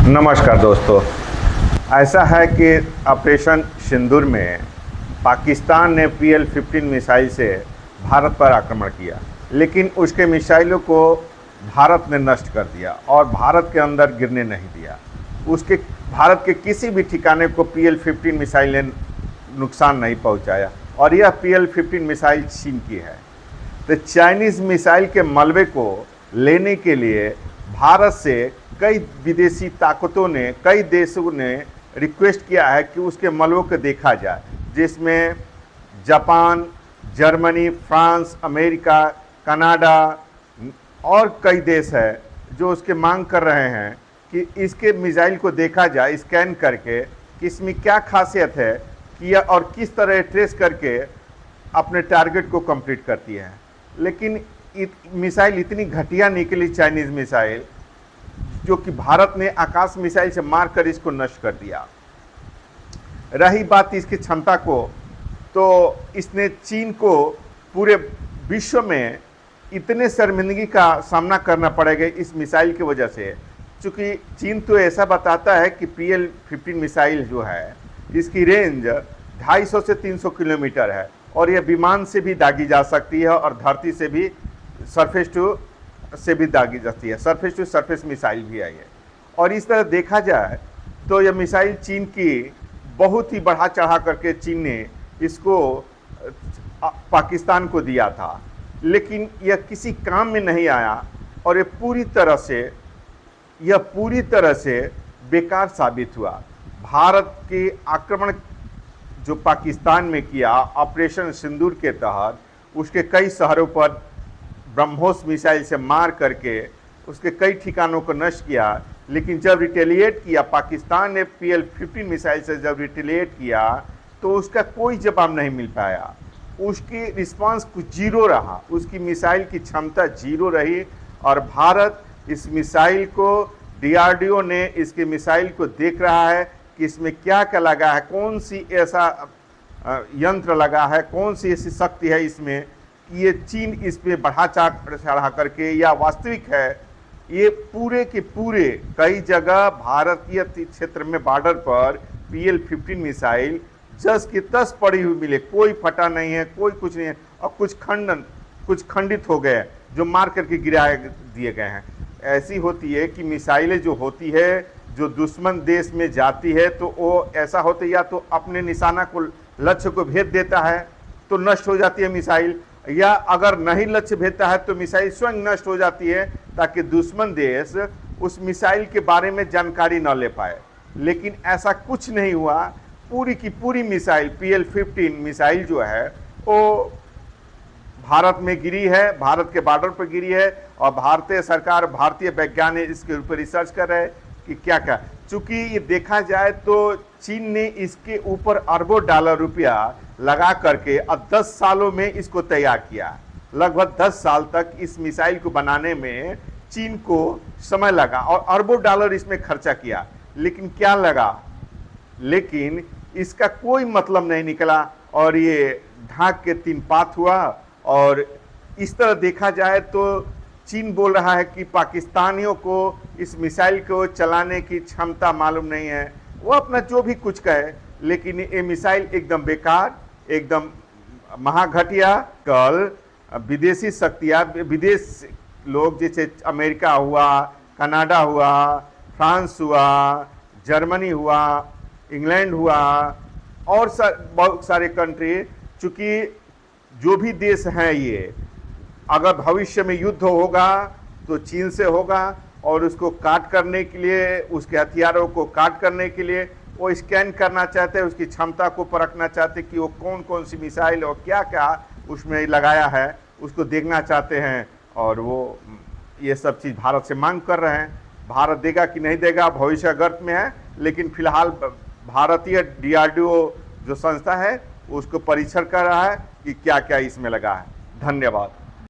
नमस्कार दोस्तों। ऐसा है कि ऑपरेशन सिंदूर में पाकिस्तान ने PL-15 मिसाइल से भारत पर आक्रमण किया, लेकिन उसके मिसाइलों को भारत ने नष्ट कर दिया और भारत के अंदर गिरने नहीं दिया। उसके भारत के किसी भी ठिकाने को PL-15 मिसाइल ने नुकसान नहीं पहुंचाया और यह PL-15 मिसाइल चीन की है। तो चाइनीज़ मिसाइल के मलबे को लेने के लिए भारत से कई विदेशी ताकतों ने, कई देशों ने रिक्वेस्ट किया है कि उसके मलबों को देखा जाए, जिसमें Japan, Germany, France, America, Canada और कई देश है जो उसके मांग कर रहे हैं कि इसके मिसाइल को देखा जाए स्कैन करके कि इसमें क्या खासियत है कि यह और किस तरह ट्रेस करके अपने टारगेट को कंप्लीट करती है। लेकिन मिसाइल इतनी घटिया निकली चाइनीज़ मिसाइल, जो कि भारत ने आकाश मिसाइल से मारकर इसको नष्ट कर दिया। रही बात इसकी क्षमता को, तो इसने चीन को पूरे विश्व में इतने शर्मिंदगी का सामना करना पड़ेगा इस मिसाइल की वजह से, क्योंकि चीन तो ऐसा बताता है कि PL-15 मिसाइल जो है इसकी रेंज 250 से 300 किलोमीटर है और यह विमान से भी दागी जा सकती है और धरती से भी, सरफेस टू से भी दागी जाती है। सरफेस टू सरफेस मिसाइल भी आई है और इस तरह देखा जाए तो यह मिसाइल चीन की बहुत ही बढ़ा चढ़ा करके चीन ने इसको पाकिस्तान को दिया था, लेकिन यह किसी काम में नहीं आया और यह पूरी तरह से बेकार साबित हुआ। भारत के आक्रमण जो पाकिस्तान में किया ऑपरेशन सिंदूर के तहत, उसके कई शहरों पर ब्रह्मोस मिसाइल से मार करके उसके कई ठिकानों को नष्ट किया, लेकिन जब रिटेलिएट किया पाकिस्तान ने PL-15 मिसाइल से जब रिटेलिएट किया तो उसका कोई जवाब नहीं मिल पाया। उसकी रिस्पांस कुछ जीरो रहा, उसकी मिसाइल की क्षमता जीरो रही और भारत इस मिसाइल को, DRDO ने इसके मिसाइल को देख रहा है कि इसमें क्या क्या लगा है, कौन सी ऐसा यंत्र लगा है, कौन सी ऐसी शक्ति है इसमें कि ये चीन इस पर बढ़ा चढ़ा करके या वास्तविक है। ये पूरे के पूरे कई जगह भारतीय क्षेत्र में बॉर्डर पर PL-15 मिसाइल जस की तस पड़ी हुई मिले, कोई फटा नहीं है, कोई कुछ नहीं है और कुछ खंडित हो गए जो मार करके गिरा दिए गए हैं। ऐसी होती है कि मिसाइलें जो होती है जो दुश्मन देश में जाती है तो वो ऐसा होता है, या तो अपने निशाना को, लक्ष्य को भेद देता है तो नष्ट हो जाती है मिसाइल, या अगर नहीं लक्ष्य भेदता है तो मिसाइल स्वयं नष्ट हो जाती है ताकि दुश्मन देश उस मिसाइल के बारे में जानकारी न ले पाए। लेकिन ऐसा कुछ नहीं हुआ। पूरी की पूरी मिसाइल PL-15 मिसाइल जो है वो भारत में गिरी है, भारत के बॉर्डर पर गिरी है और भारतीय सरकार, भारतीय वैज्ञानिक इसके ऊपर रिसर्च कर रहे हैं कि क्या क्या। चूंकि ये देखा जाए तो चीन ने इसके ऊपर अरबों डॉलर रुपया लगा करके अब 10 सालों में इसको तैयार किया। लगभग 10 साल तक इस मिसाइल को बनाने में चीन को समय लगा और अरबों डॉलर इसमें खर्चा किया, लेकिन क्या लगा, लेकिन इसका कोई मतलब नहीं निकला और ये ढाक के 3 पात हुआ। और इस तरह देखा जाए तो चीन बोल रहा है कि पाकिस्तानियों को इस मिसाइल को चलाने की क्षमता मालूम नहीं है, वो अपना जो भी कुछ कहे, लेकिन ये मिसाइल एकदम बेकार, एकदम महाघटिया। कल विदेशी शक्तियाँ, विदेश लोग जैसे अमेरिका हुआ, कनाडा हुआ, फ्रांस हुआ, जर्मनी हुआ, इंग्लैंड हुआ और बहुत सारे कंट्री, चूँकि जो भी देश हैं ये, अगर भविष्य में युद्ध होगा तो चीन से होगा और उसको काट करने के लिए, उसके हथियारों को काट करने के लिए वो स्कैन करना चाहते हैं, उसकी क्षमता को परखना चाहते हैं कि वो कौन कौन सी मिसाइल और क्या क्या उसमें लगाया है, उसको देखना चाहते हैं। और वो ये सब चीज़ भारत से मांग कर रहे हैं। भारत देगा कि नहीं देगा भविष्य गर्त में है, लेकिन फिलहाल भारतीय DRDO जो संस्था है उसको परीक्षण कर रहा है कि क्या क्या इसमें लगा है। धन्यवाद।